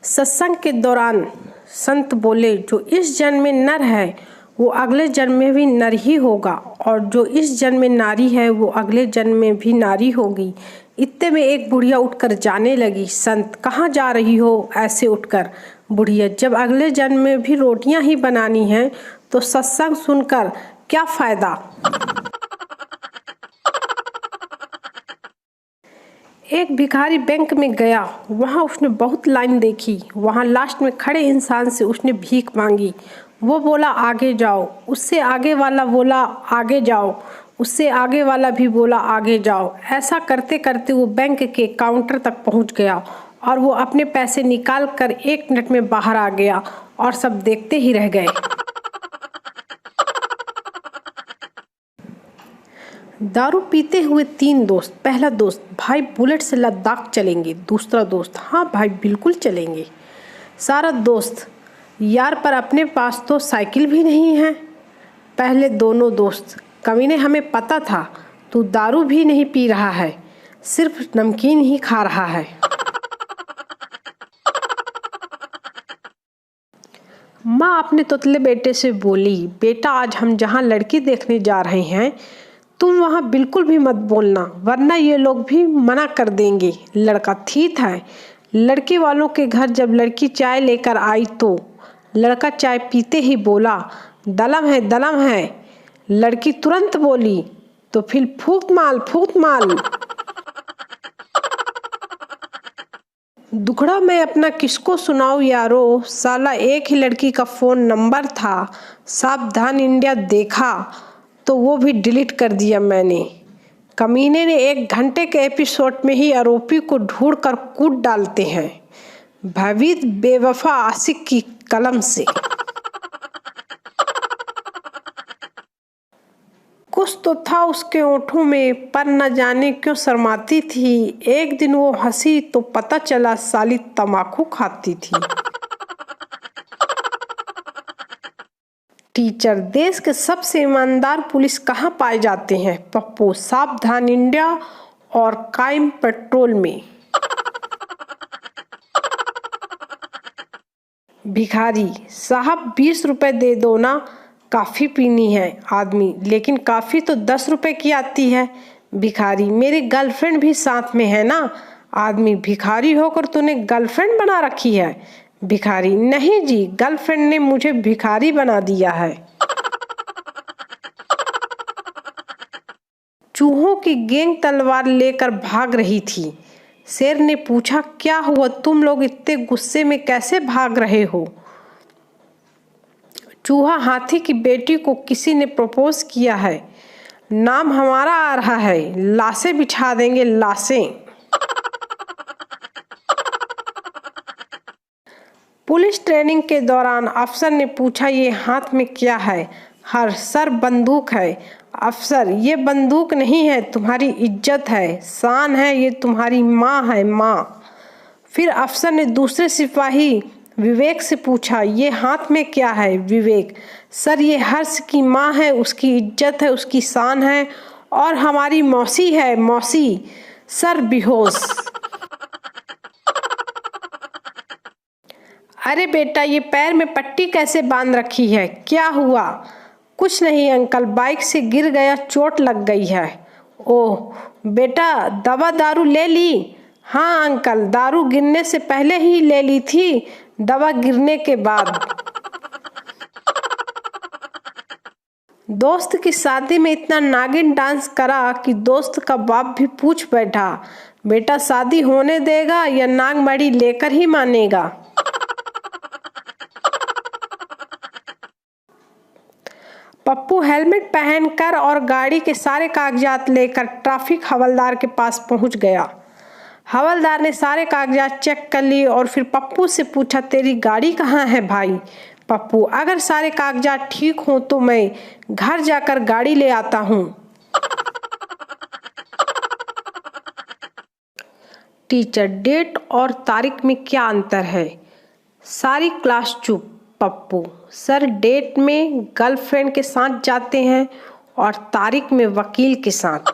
सत्संग के दौरान संत बोले, जो इस जन्म में नर है वो अगले जन्म में भी नर ही होगा, और जो इस जन्म में नारी है वो अगले जन्म में भी नारी होगी। इतने में एक बुढ़िया उठकर जाने लगी। संत, कहाँ जा रही हो ऐसे उठकर? बुढ़िया, जब अगले जन्म में भी रोटियां ही बनानी हैं तो सत्संग सुनकर क्या फायदा। एक भिखारी बैंक में गया। वहाँ उसने बहुत लाइन देखी। वहाँ लास्ट में खड़े इंसान से उसने भीख मांगी। वो बोला आगे जाओ। उससे आगे वाला बोला आगे जाओ। उससे आगे वाला भी बोला आगे जाओ। ऐसा करते करते वो बैंक के काउंटर तक पहुँच गया और वो अपने पैसे निकाल कर 1 मिनट में बाहर आ गया और सब देखते ही रह गए। दारू पीते हुए 3 दोस्त। पहला दोस्त, भाई बुलेट से लद्दाख चलेंगे। दूसरा दोस्त, हाँ भाई बिल्कुल चलेंगे। सारा दोस्त, यार पर अपने पास तो साइकिल भी नहीं है। पहले दोनों दोस्त, कमीने हमें पता था तू दारू भी नहीं पी रहा है, सिर्फ नमकीन ही खा रहा है। माँ अपने तोतले बेटे से बोली, बेटा आज हम जहाँ लड़की देखने जा रहे हैं तुम वहाँ बिल्कुल भी मत बोलना, वरना ये लोग भी मना कर देंगे। लड़का ठीक है। लड़के वालों के घर जब लड़की चाय लेकर आई तो लड़का चाय पीते ही बोला, दलम है दलम है। लड़की तुरंत बोली, तो फिर फूक माल फूक माल। दुखड़ा मैं अपना किसको सुनाऊं यारो, साला एक ही लड़की का फ़ोन नंबर था। सावधान इंडिया देखा तो वो भी डिलीट कर दिया मैंने। कमीने ने 1 घंटे के एपिसोड में ही आरोपी को ढूंढ कर कूट डालते हैं, भयभीत बेवफा आशिक की कलम से। कुछ तो था उसके ओठों में, पर न जाने क्यों शर्माती थी। एक दिन वो हंसी तो पता चला साली तम्बाकू खाती थी। टीचर, देश के सबसे ईमानदार पुलिस कहाँ पाए जाते हैं? पप्पू, सावधान इंडिया और क्राइम पेट्रोल में। भिखारी, साहब 20 रुपए दे दो ना, काफ़ी पीनी है। आदमी, लेकिन काफ़ी तो 10 रुपए की आती है। भिखारी, मेरी गर्लफ्रेंड भी साथ में है ना। आदमी, भिखारी होकर तूने गर्लफ्रेंड बना रखी है? भिखारी, नहीं जी, गर्लफ्रेंड ने मुझे भिखारी बना दिया है। चूहों की गैंग तलवार लेकर भाग रही थी। शेर ने पूछा, क्या हुआ, तुम लोग इतने गुस्से में कैसे भाग रहे हो? चूहा, हाथी की बेटी को किसी ने प्रपोज किया है, नाम हमारा आ रहा है, लाशें बिछा देंगे लाशें। पुलिस ट्रेनिंग के दौरान अफसर ने पूछा, ये हाथ में क्या है? हर सर बंदूक है। अफसर, ये बंदूक नहीं है, तुम्हारी इज्जत है, शान है, ये तुम्हारी माँ है माँ। फिर अफसर ने दूसरे सिपाही विवेक से पूछा, ये हाथ में क्या है? विवेक, सर ये हर्ष की माँ है, उसकी इज्जत है, उसकी शान है, और हमारी मौसी है मौसी। सर बेहोश। अरे बेटा, ये पैर में पट्टी कैसे बांध रखी है, क्या हुआ? कुछ नहीं अंकल, बाइक से गिर गया, चोट लग गई है। ओह बेटा, दवा दारू ले ली? हाँ अंकल, दारू गिरने से पहले ही ले ली थी, दवा गिरने के बाद। दोस्त की शादी में इतना नागिन डांस करा कि दोस्त का बाप भी पूछ बैठा, बेटा शादी होने देगा या नागमणि लेकर ही मानेगा? पप्पू हेलमेट पहनकर और गाड़ी के सारे कागजात लेकर ट्रैफिक हवलदार के पास पहुंच गया। हवलदार ने सारे कागजात चेक कर लिए और फिर पप्पू से पूछा, तेरी गाड़ी कहाँ है भाई? पप्पू, अगर सारे कागजात ठीक हों तो मैं घर जाकर गाड़ी ले आता हूँ। टीचर, डेट और तारीख में क्या अंतर है? सारी क्लास चुप। पप्पू, सर डेट में गर्लफ्रेंड के साथ जाते हैं और तारीख में वकील के साथ।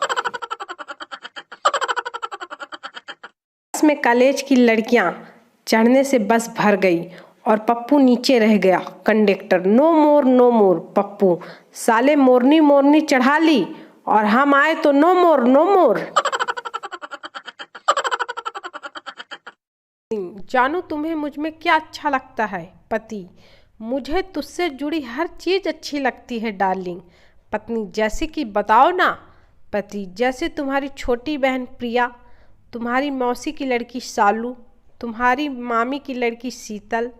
में कॉलेज की लड़कियां चढ़ने से बस भर गई और पप्पू नीचे रह गया। कंडक्टर, नो मोर नो मोर। पप्पू, साले मोरनी मोरनी चढ़ा ली और हम आए तो नो मोर नो मोर। जानू तुम्हें मुझ में क्या अच्छा लगता है? पति, मुझे तुझसे जुड़ी हर चीज़ अच्छी लगती है डार्लिंग। पत्नी, जैसे कि बताओ ना। पति, जैसे तुम्हारी छोटी बहन प्रिया, तुम्हारी मौसी की लड़की शालू, तुम्हारी मामी की लड़की शीतल,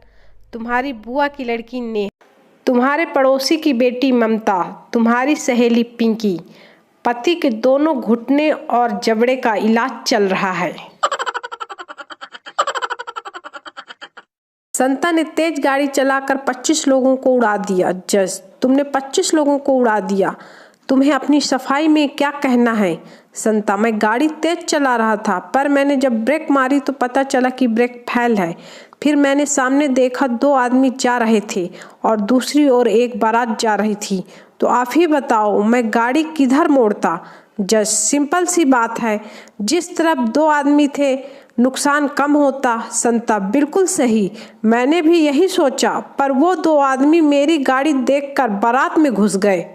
तुम्हारी बुआ की लड़की नेहा, तुम्हारे पड़ोसी की बेटी ममता, तुम्हारी सहेली पिंकी। पति के दोनों घुटने और जबड़े का इलाज चल रहा है। संता ने तेज गाड़ी चलाकर 25 लोगों को उड़ा दिया। जज, तुमने 25 लोगों को उड़ा दिया, तुम्हें अपनी सफाई में क्या कहना है? संता, मैं गाड़ी तेज चला रहा था, पर मैंने जब ब्रेक मारी तो पता चला कि ब्रेक फेल है। फिर मैंने सामने देखा 2 आदमी जा रहे थे और दूसरी ओर एक बारात जा रही थी, तो आप ही बताओ मैं गाड़ी किधर मोड़ता? जज, सिंपल सी बात है, जिस तरफ 2 आदमी थे नुकसान कम होता। संता, बिल्कुल सही, मैंने भी यही सोचा, पर वो 2 आदमी मेरी गाड़ी देखकर बारात में घुस गए।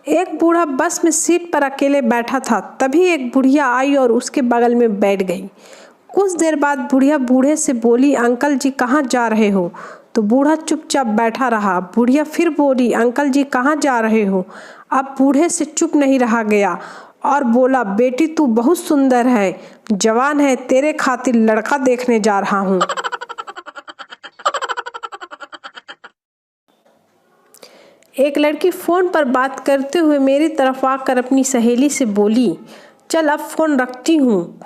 एक बूढ़ा बस में सीट पर अकेले बैठा था, तभी एक बुढ़िया आई और उसके बगल में बैठ गई। कुछ देर बाद बुढ़िया बूढ़े से बोली, अंकल जी कहाँ जा रहे हो? तो बूढ़ा चुपचाप बैठा रहा। बुढ़िया फिर बोली, अंकल जी कहाँ जा रहे हो? अब बूढ़े से चुप नहीं रहा गया और बोला, बेटी तू बहुत सुंदर है, जवान है, तेरे खातिर लड़का देखने जा रहा हूँ। एक लड़की फोन पर बात करते हुए मेरी तरफ आकर अपनी सहेली से बोली, चल अब फोन रखती हूँ,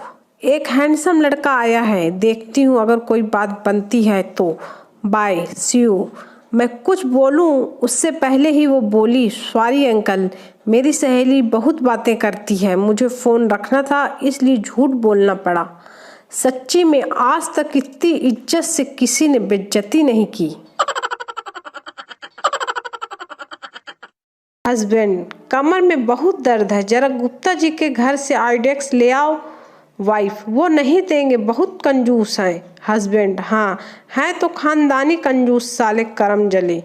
एक हैंडसम लड़का आया है, देखती हूँ अगर कोई बात बनती है तो, बाय सी यू। मैं कुछ बोलूं उससे पहले ही वो बोली, सॉरी अंकल, मेरी सहेली बहुत बातें करती है, मुझे फ़ोन रखना था इसलिए झूठ बोलना पड़ा। सच्ची में आज तक इतनी इज्जत से किसी ने बेइज्जती नहीं की। हस्बैंड, कमर में बहुत दर्द है, जरा गुप्ता जी के घर से आइडेक्स ले आओ। वाइफ, वो नहीं देंगे, बहुत कंजूस हैं। हस्बैंड, हाँ हैं तो खानदानी कंजूस, साले करम जले,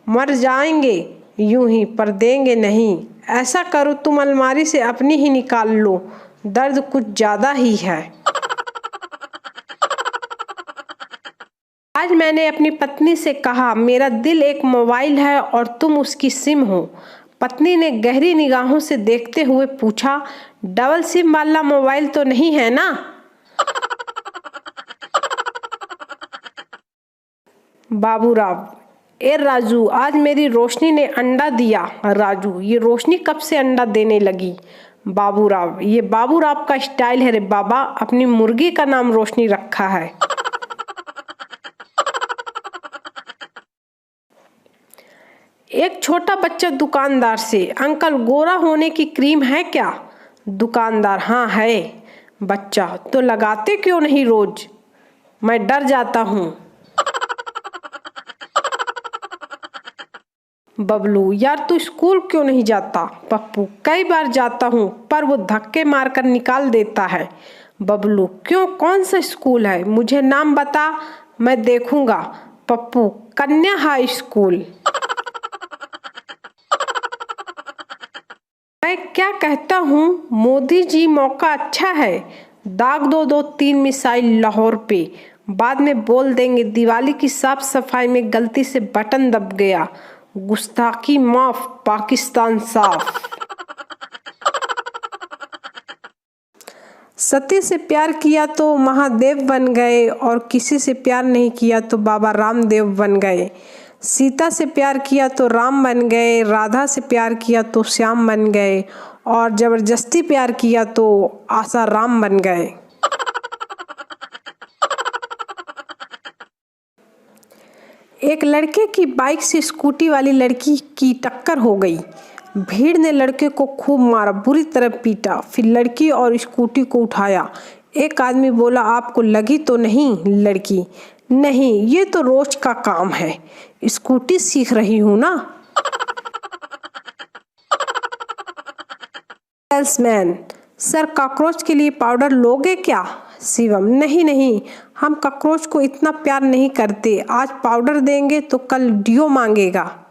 मर जाएंगे यूं ही, पर देंगे नहीं। ऐसा करो तुम अलमारी से अपनी ही निकाल लो, दर्द कुछ ज़्यादा ही है। आज मैंने अपनी पत्नी से कहा, मेरा दिल एक मोबाइल है और तुम उसकी सिम हो। पत्नी ने गहरी निगाहों से देखते हुए पूछा, डबल सिम वाला मोबाइल तो नहीं है ना? बाबूराव, ए राजू, आज मेरी रोशनी ने अंडा दिया। राजू, ये रोशनी कब से अंडा देने लगी? बाबूराव, ये बाबूराव का स्टाइल है रे बाबा, अपनी मुर्गी का नाम रोशनी रखा है। एक छोटा बच्चा दुकानदार से, अंकल गोरा होने की क्रीम है क्या? दुकानदार, हाँ है। बच्चा, तो लगाते क्यों नहीं रोज? मैं डर जाता हूँ। बबलू, यार तू स्कूल क्यों नहीं जाता? पप्पू, कई बार जाता हूँ पर वो धक्के मारकर निकाल देता है। बबलू, क्यों, कौन सा स्कूल है, मुझे नाम बता, मैं देखूंगा। पप्पू, कन्या हाई स्कूल। मैं क्या कहता हूँ, मोदी जी मौका अच्छा है, दाग दो 2-3 मिसाइल लाहौर पे, बाद में बोल देंगे दिवाली की साफ सफाई में गलती से बटन दब गया, गुस्ताखी माफ, पाकिस्तान साफ। सती से प्यार किया तो महादेव बन गए और किसी से प्यार नहीं किया तो बाबा रामदेव बन गए। सीता से प्यार किया तो राम बन गए, राधा से प्यार किया तो श्याम बन गए और जबरदस्ती प्यार किया तो आशा राम बन गए। एक लड़के की बाइक से स्कूटी वाली लड़की की टक्कर हो गई। भीड़ ने लड़के को खूब मारा, बुरी तरह पीटा, फिर लड़की और स्कूटी को उठाया। एक आदमी बोला, आपको लगी तो नहीं? लड़की, नहीं, ये तो रोज का काम है, स्कूटी सीख रही हूँ ना। सेल्समैन, सर कॉकरोच के लिए पाउडर लोगे क्या? शिवम, नहीं नहीं, हम कॉकरोच को इतना प्यार नहीं करते। आज पाउडर देंगे तो कल डियो मांगेगा।